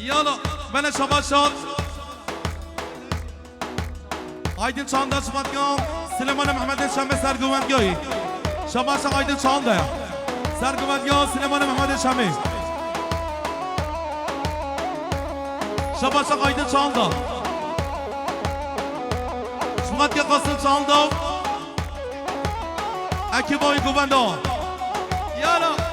يلا بلا شباشات Aydın Çağında Şubatgan Süleyman Mehmet'in Şam'ı Sergüvendgahı Şabaşa Aydın Çağında Sergüvendgahı Süleyman Mehmet'in Şam'ı Şabaşa Aydın Çağında Şubatgan Kasım Çağında Ekiboy Güvenda Yala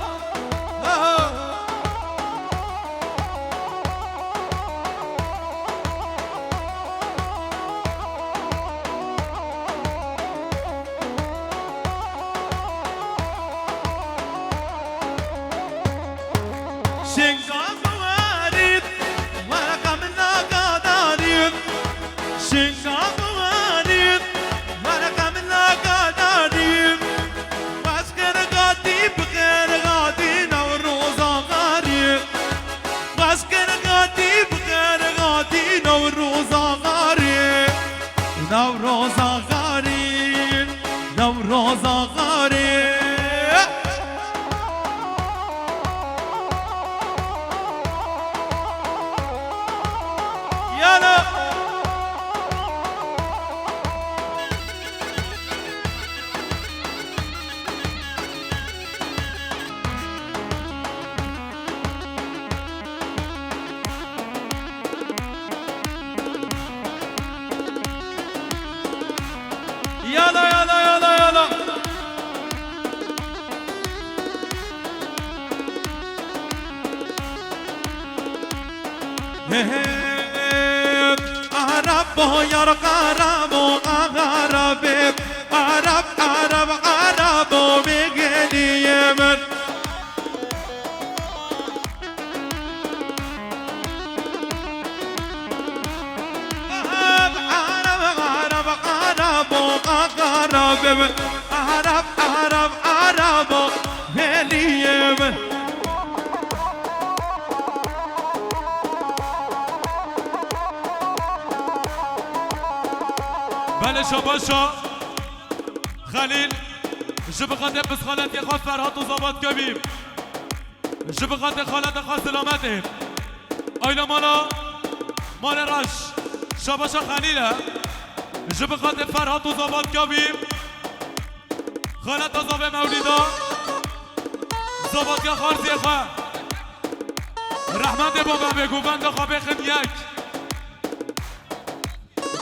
Yar Arabo Arabe Arabo Begeliyemen Arabo Begeliyemen شباشا خليل جبغت بس خالد يخاف فرهات وزبط كبير جبغت خالد خاص سلامته ايلا مال رش شباشا خليله جبغت فرهات وزبط كبير خالد زاب مولدا زبط يا خارزي خا رحمت بابا بگو بند خواب خنیک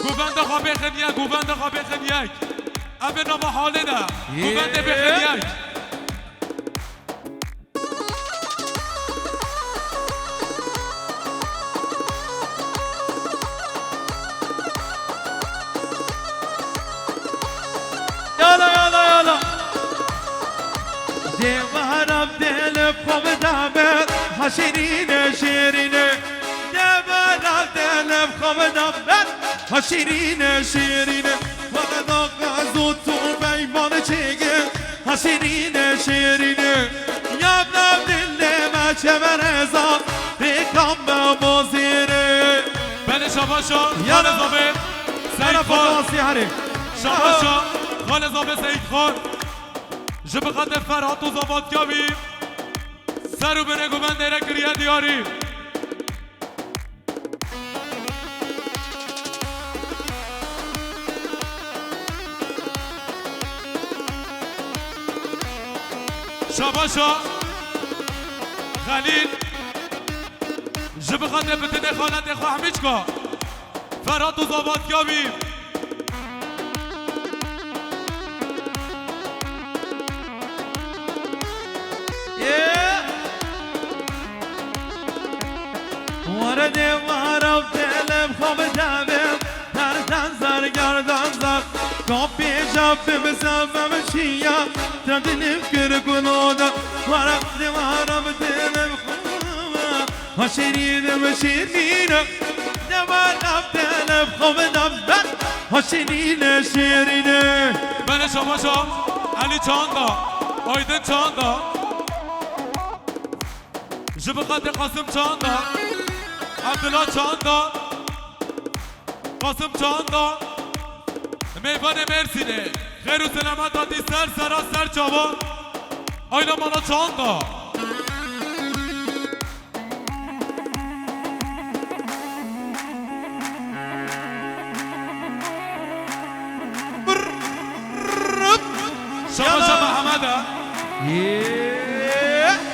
گوبند خواب خنیک گوبند خواب خنیک اب نام حاله ده گوبند بخنیک یالا یالا یالا دیوارم دل خواب دامه حشرینه شیرینه دیوارم دل خواب دامه حشرینه شیرینه وقتا قضو تو بیمان چگه حشرینه شیرینه یادم دل مچه مرزا بکم به بازیره بله شباشا خال زابه سید خان شباشا خال زابه سید خان جبقت فرهات و زباد کبی سرو بنگو من دیره کریه دیاری شباشا خلیل جبقت بتنه خالت خو حمیچکا فرهات و زباد کبی ورده وارم دلم خواب دمم تردن زر گردن زر کافی جب بزمم شیا تدلم کرگنودا ورده وارم دلم خواب هاشرینم شیرینه دوارم دلم خواب دمم هاشرینه شیرینه من شما علی چاندا آیدن چاندا جبقت قاسم چاندا عبدالله چاندا قاسم چاندا میوان مرسینه خیر و سلامت آتی سر سر چاوا آینا مانا چاندا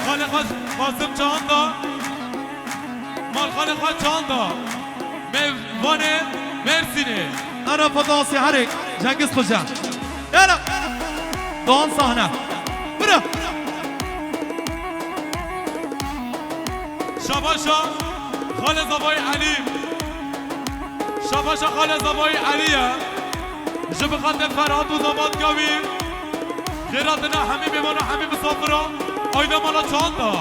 خالق قاسم چاندا مال خالق چاندا میوانه مرسینه انا فضاسي حرك جنگز خوشا يلا دون صحنه برا شباشا خال زبای علی شباشا خال زبای علیه جب خاطر فرهاد و زباد گاوی خیراتنا همه بیمان و همه مسافران آیده مالا چاندا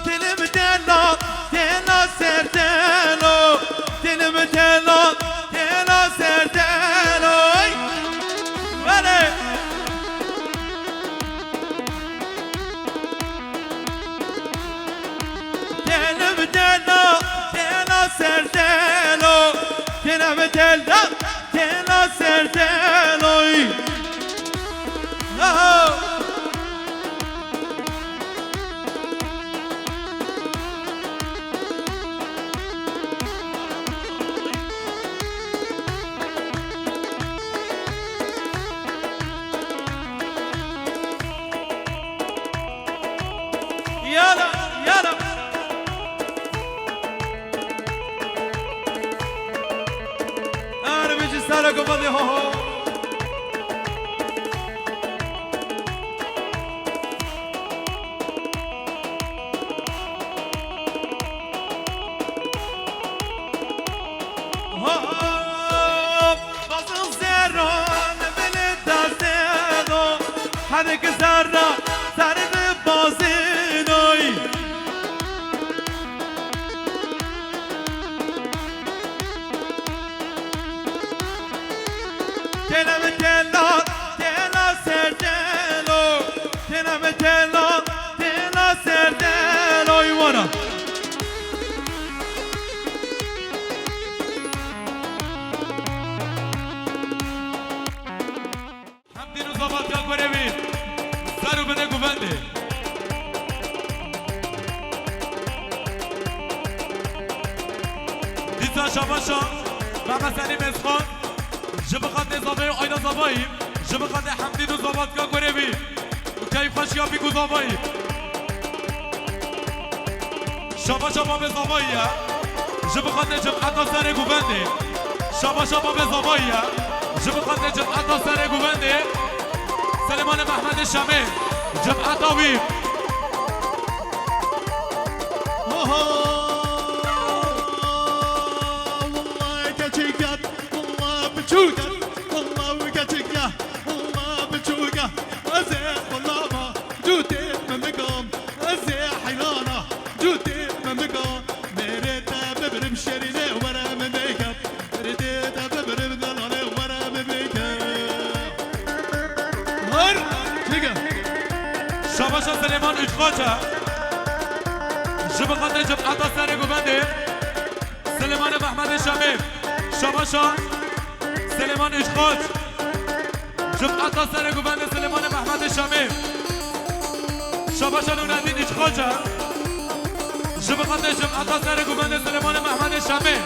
دلم دلا دلا سر دلو دلم دلا دلا سر دلو بله دلم دلا دلا سر دلو دلم دلا دلا سر دلوی يلا يلا انا بيجي سالك وبدي هو بازم زران بلد زدو حدك زرا زرد بازینوی دلم دلا دلا سر دلو دلم دلا دلا سر دلو ایوانا همدین و زباد کل کنه بید سرو بده گوونده دیتا شباشا محمد سلیم اسخان جبخات زبای آینا زبایی جبخات حمدین و زباد کل کنه بید و کیف خشیابی گو زبایی شباشا باب زبایی جبخات جمعتا سر گوونده شباشا باب زبایی جبخات جمعتا سر گوونده سلمان محمد شامه جمعة طويل والله كتشيكات والله بتشوكات والله وكتشيكا والله بتشوكا أزيح والله ما جوتي من مقام أزيح حيرانة جوتي من مقام مريتا ببرم شريني ورا من ميكاب مريتا ببرم ذلاني ورا من ميكاب هر شباشا سلیمان اجخاجه جبخات جمعتا سر گوونده سلیمان محمد شامه شباشا سلیمان اجخاج جمعتا سر گوونده سلیمان محمد شامه شباشا نوندین اجخاجه جبخات جمعتا سر گوونده سلیمان محمد شامه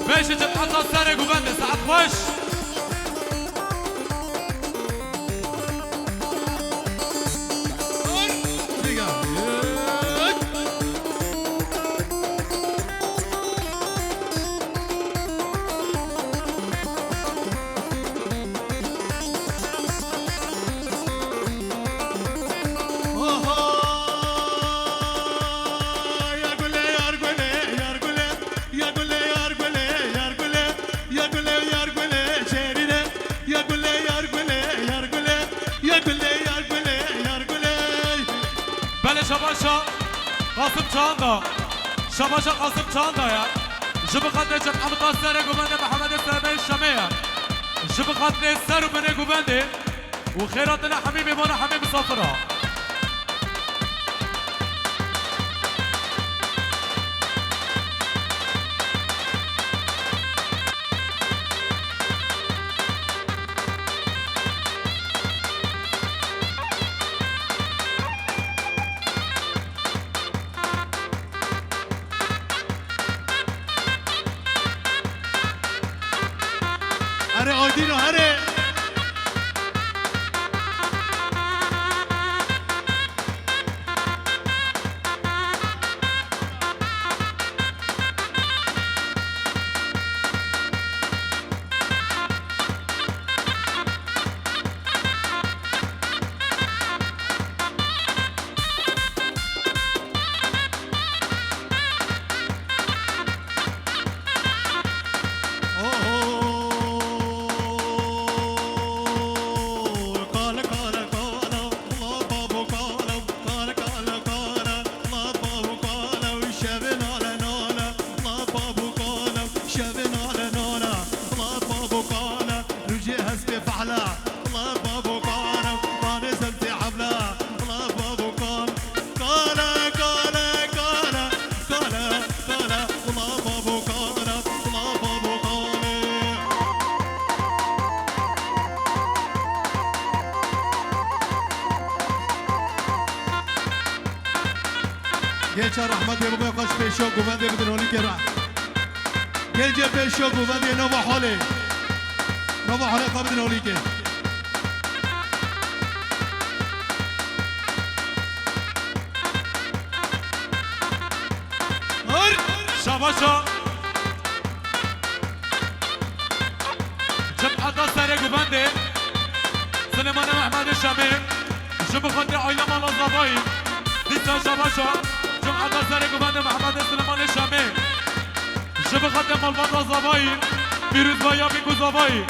بیش جمعتا سر گوونده ساعت خوش شباشا قاسم چاندا شباشا قاسم چاندا یا جب خاطر جمعة سر گوونده محمد سلمان شامه جب خاطر سر و بنه گوونده و خیراتنا حمیم ایمان حمیم مسافره هره آیدینو هره والله بابو كان وانا سمتي حفله والله بابو كان كالا كالا كالا كالا كالا والله بابو كان والله بابو كان گیچه رحمت یه بگوی خوش پیشو گوونده بدنونی که رحم گیچه پیشو گوونده نوو حاله نوو حاله خواه بدنونی که شباشا جمعة سر گوونده سلمان محمد شامل جب خاطر آیلا مالا زبایی دیسا شباشا جمعة سر گوونده محمد سلمان شامل جب خاطر مالباتا زبایی بیروز بایا میگو زبایی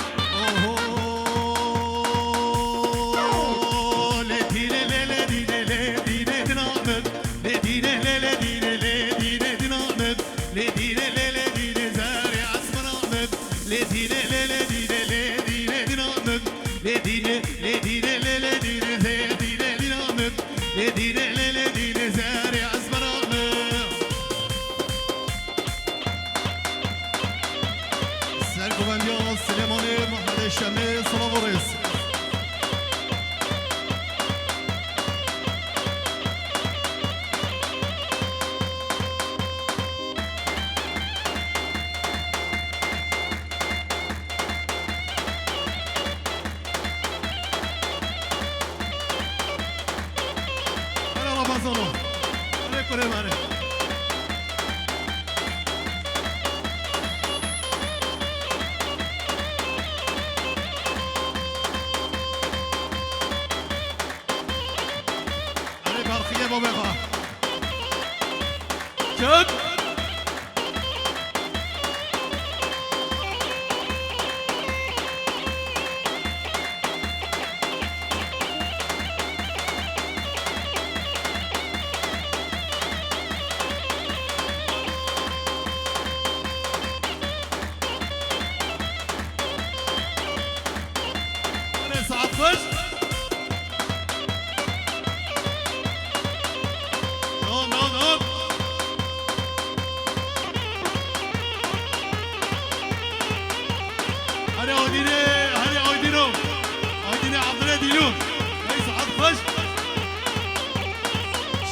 شمال صلابوريس انا رابازونو انا كوري ماري جد انا ساعات خش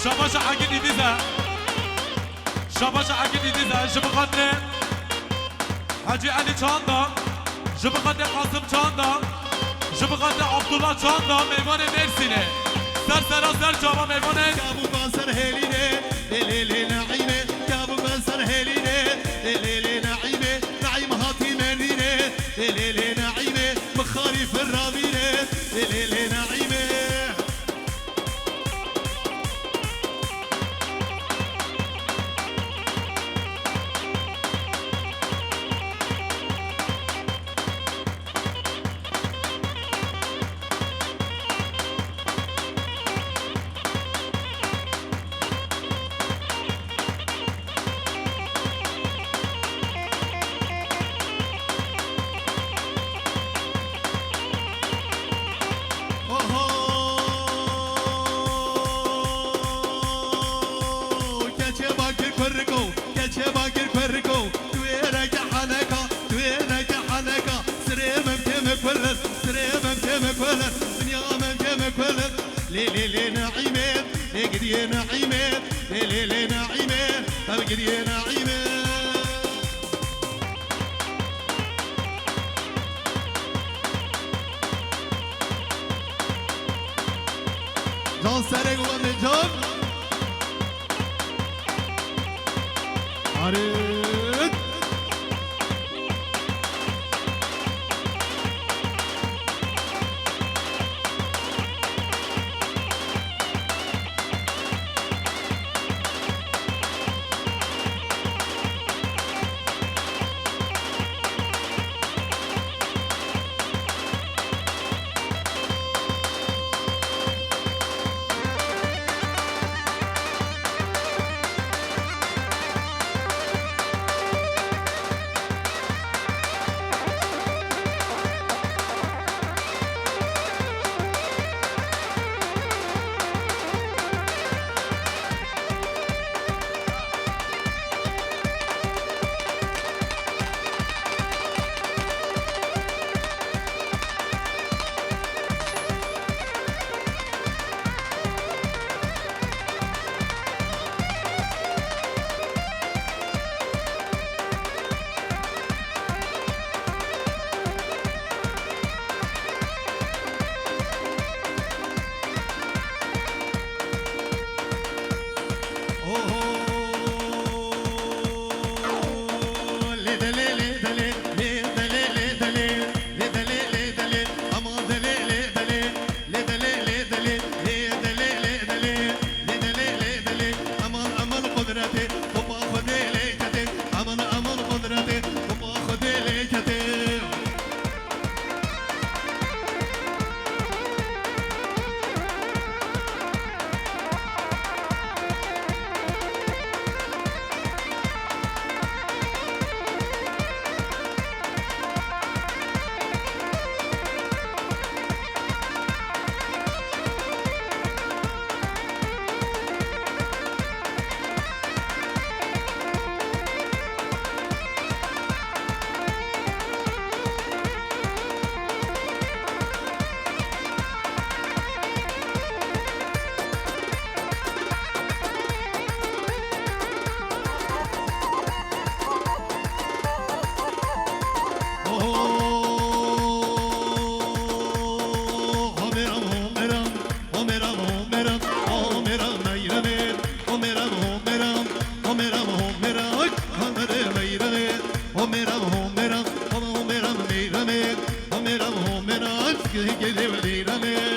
شباشا حقي ديزا شباشا حقي ديزا جب خاطر حاجي علي چاندا جب خاطر قاسم چاندا جب خاطر عبدالله چاندا میوان مرسینه سر سرا سر جاوا میوان كابو بانسر هلينه ليلي نعيمه كابو بانسر هلينه ليلي نعيمه نعيم هاتي منينه ليلي نعيمه مخارف الرابينه ليلي نعيمه ليلي نعيمة اقدي نعيمة ليلي نعيمة اقدي نعيمة جان سرق ومن جان عريض گلی و دیرانه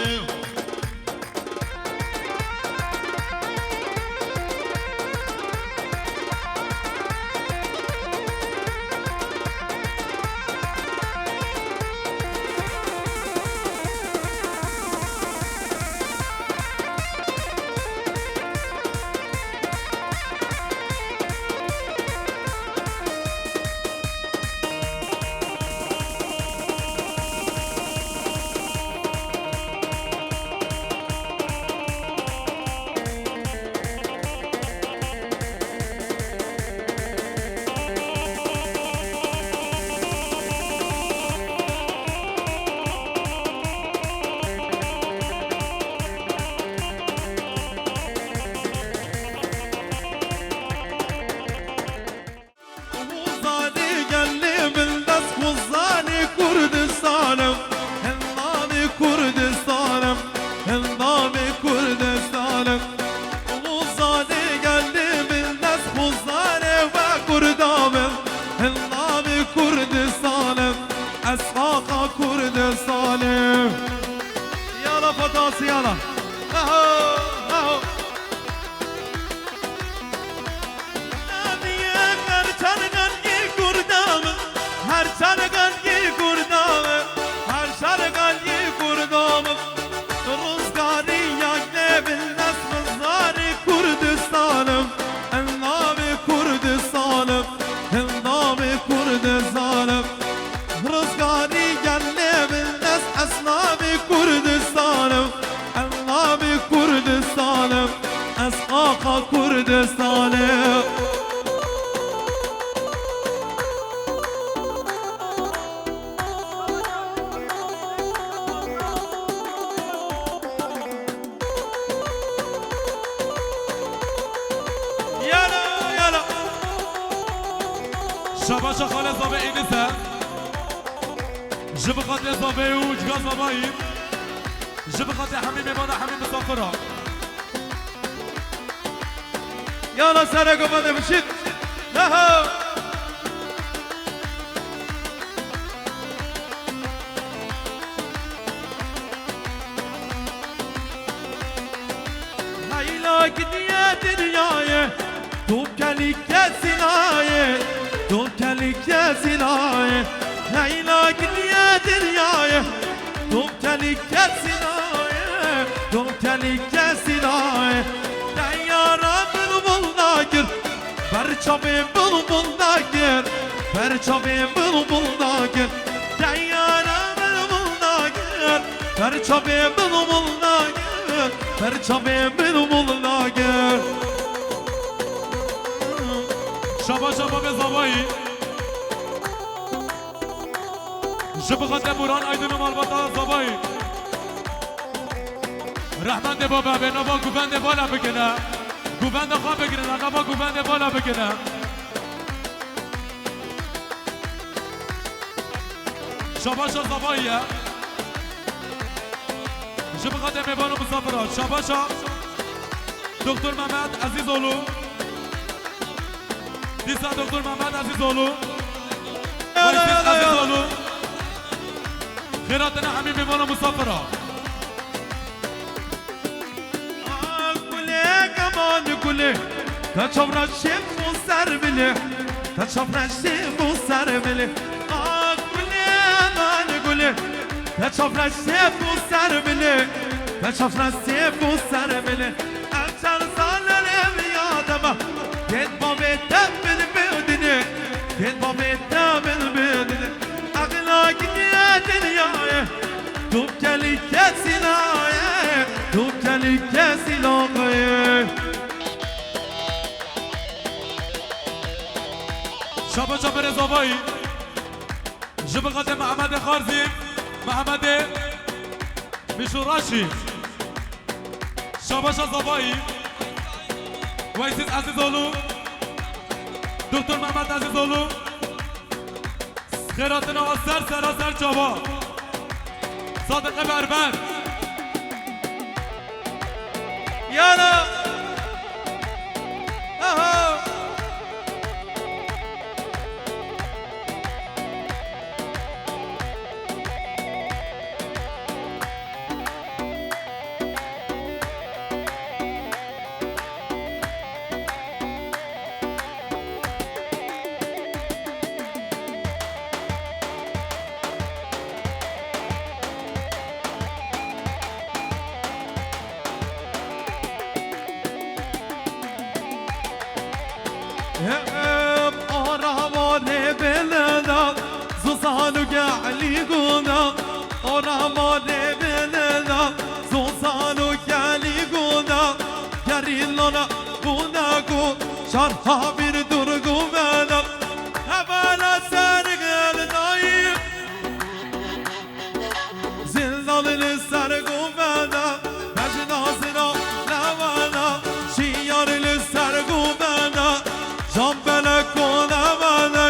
شباشا خاله زابه اینسه جب خاطر زابه و جگا زابایی جب خاطر همین میمانه همین مسافرها یالا سرک اومده بشید نها هیلا گدیه دنیای تو کلی کسی نایه تو کلی کسی نایه هیلا گدیه دنیای تو کلی کسی نایه تو کلی کسی نایه دیارا بلبل ناگر پرچم بلبل ناگر پرچم بلبل ناگر دیارا بلبل ناگر پرچم بلبل ناگر پرچم بلبل ناگر شباشا باب زابایی جب خاطر بوران ایدون مالباتا زابایی رحمن ده بابا به نبا گوبند بالا بگنه گوبند خواه بگیرن نبا گوبند بالا بگنه شباشا زباییه جب خاطر میبان و مسافرات شباشا دکتر محمد عزیز اولو دیسا دکتر محمد عزیز اولو ویسیس عزیز اولو خیراتنا همین میبان و مسافرات گله تا چوبرا شیف و سر بله تا چوبرا شیف و سر بله آه گله من گله تا چوبرا شیف و سر بله تا چوبرا شیف و سر بله چند سال یادم گد با تبل بدنه گد با تبل بدنه اغلا گدیه دنیای تو کلی کسی نایه تو کلی کسی لاغه شباشا بر زابایی جب خاطر محمد خارزی محمد میشوراشی شباشا زابایی ویسیس عزیز اولو دکتر محمد عزیز اولو خیراتنا و سر جواب صادق بربر یالا آها گلی گونا اونا ماده بلنا زوزانو گلی گونا گریلانا گونا گو شانها bir durgu bana Habana sargıl dayım Zindalını sargı bana Mecnazına lavana Şiyarlı sargı bana Can bana kona bana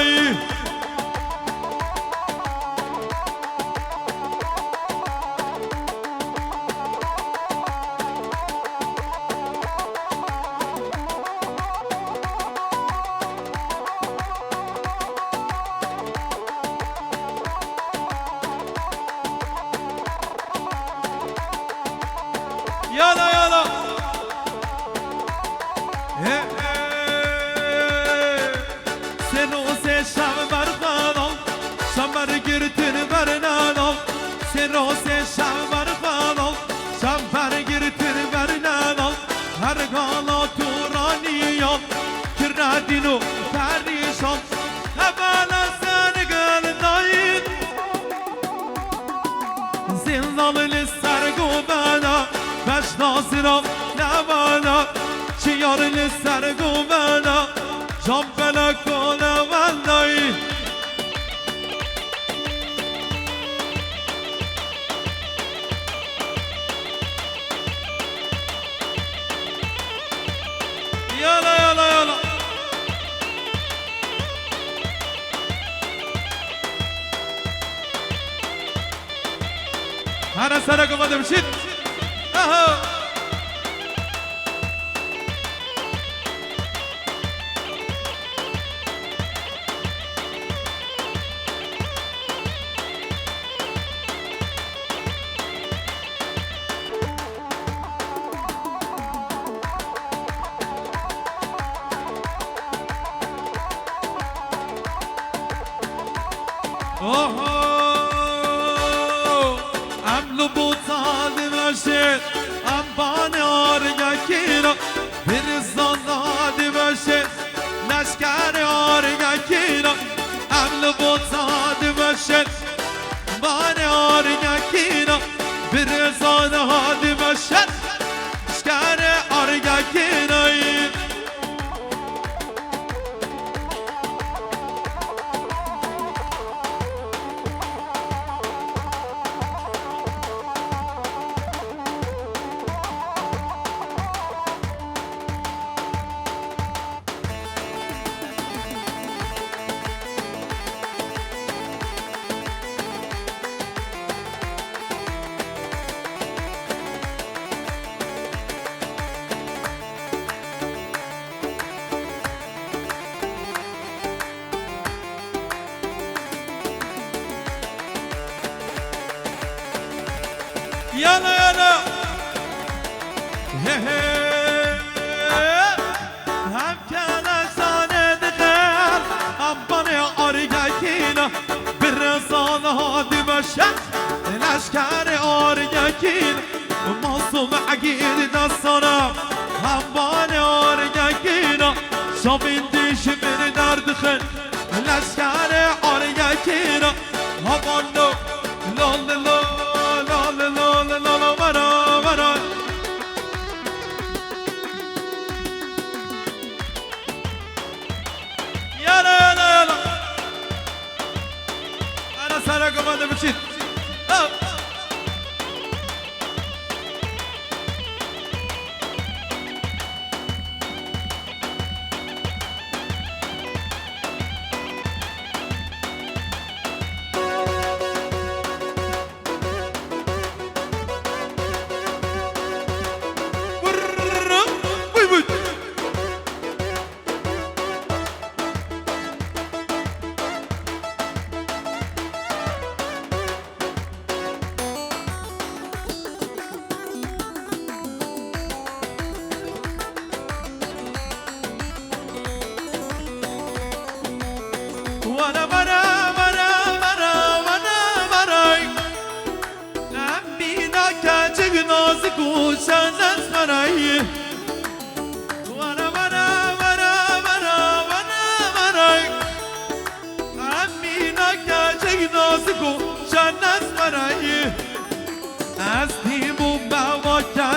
Yala yala Sen o se şambar kanal Şambar girtin bernanal Sen o se şambar kanal Şambar girtin bernanal Her gala turaniyam Kiradinu perişan Hebala sen göndayin Zindalı sargı bana Beş nazıram ne bana Çiyarlı sargı bana Can bana kona vallahi Yala yala yala Hana sargı bana bir şey Aha Amlu bu tadı verşet Am bana arga kira Bir zannadı verşet Leşker arga kira Amlu bu tadı verşet Bana arga kira Bir zannadı verşet Leşker arga kira Yana yana He he Hem kana sane dikal Am bana arga kina Bir sana hadi başak Leşkari arga kina Masum akid nasara Hem bana arga kina Şabin dişimin derdikhin Leşkari arga kina Havanno Lalala Sana komanda bir şey.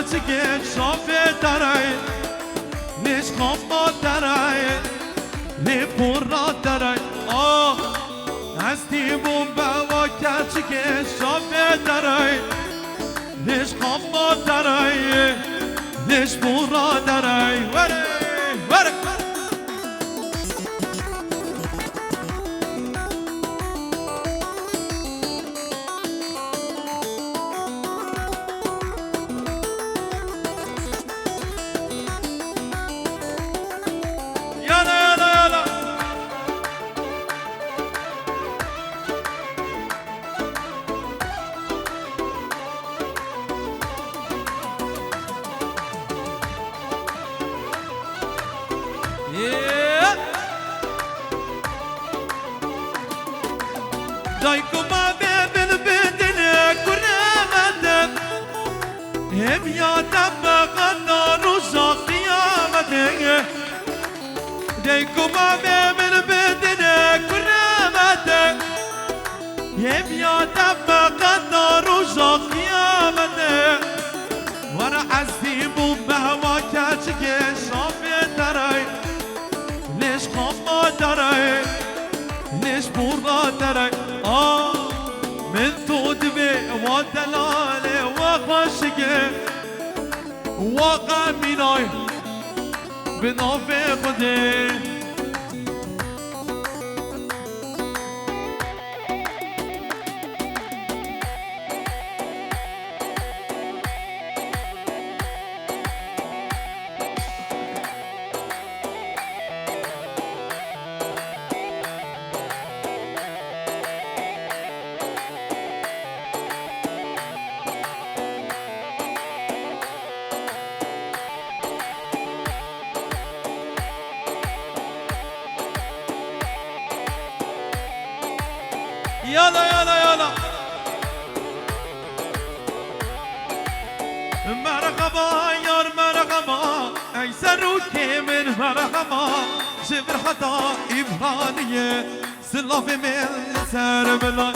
كاتك شافي تراي ليش خاف تراي لي برا تراي هستي بومبا كاتك شافي تراي ليش خاف تراي ليش برا تراي وري وري دايكو ما بين البدن كرامة هم يا تبا غدار وزاق قيامته دايكو ما بين البدن كرامة هم يا تبا غدار وزاق قيامته وانا عزيم بهوا كاتك صافي تراي ليش خاف تراي ليش برا تراي من تودبي ودلالي وخشقي وقاميناي بنوفي خدي يلا يلا يلا مرحبا يار مرحبا اي سروكي من مرحبا شبر خطا ابرانيه سلافي من سر بلا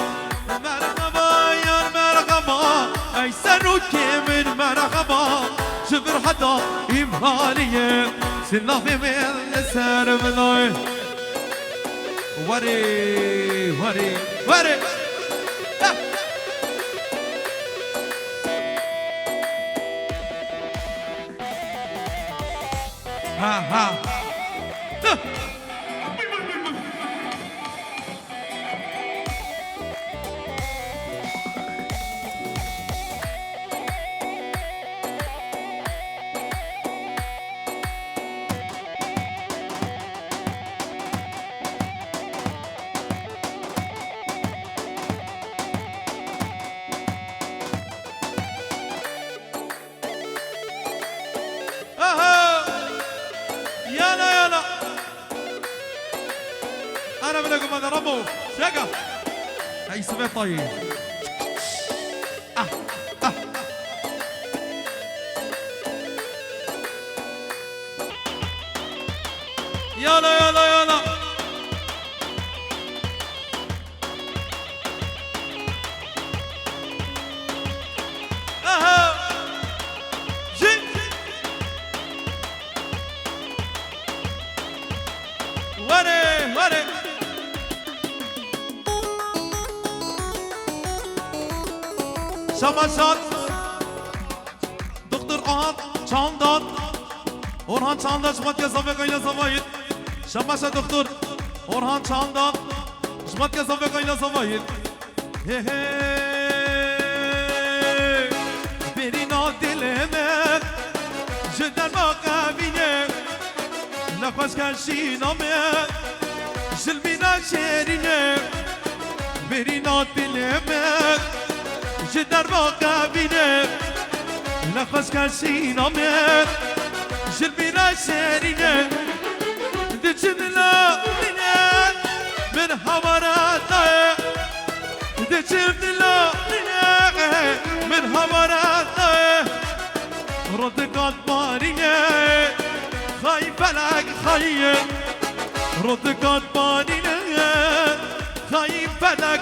مرحبا يار مرحبا اي سروكي من مرحبا شبر خطا ابرانيه سلافي من سر بلا وري وري وري ها ها انا منكم هذا ربو شقه هاي سبع طيب يلا يلا يلا جي وري وري شمشات دكتور آن چاندان Orhan Çandaş Matka Zafekayla Zavayit Şamaşa doktor Orhan Çandan Matka Zafekayla Zavayit He he Berina dileme Jeder makabine La başka şiname Zilmina şerine Berina dileme Jeder makabine La başka şiname Zilmina şerine Dicimla من حمراتنا دجبت لوننا من حمراتنا رد قطبانية خايفة لك خايف رد قطبانية خايفة لك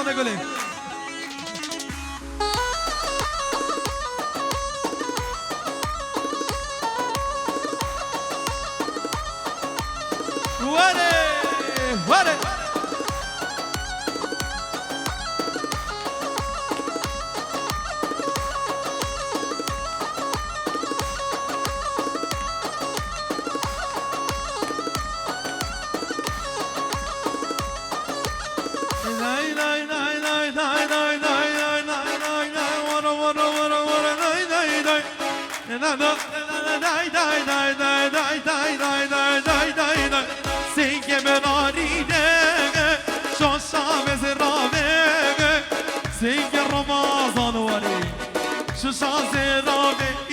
رمضان قولي وري وري Sing Ramazan wari, şu şansı rabe.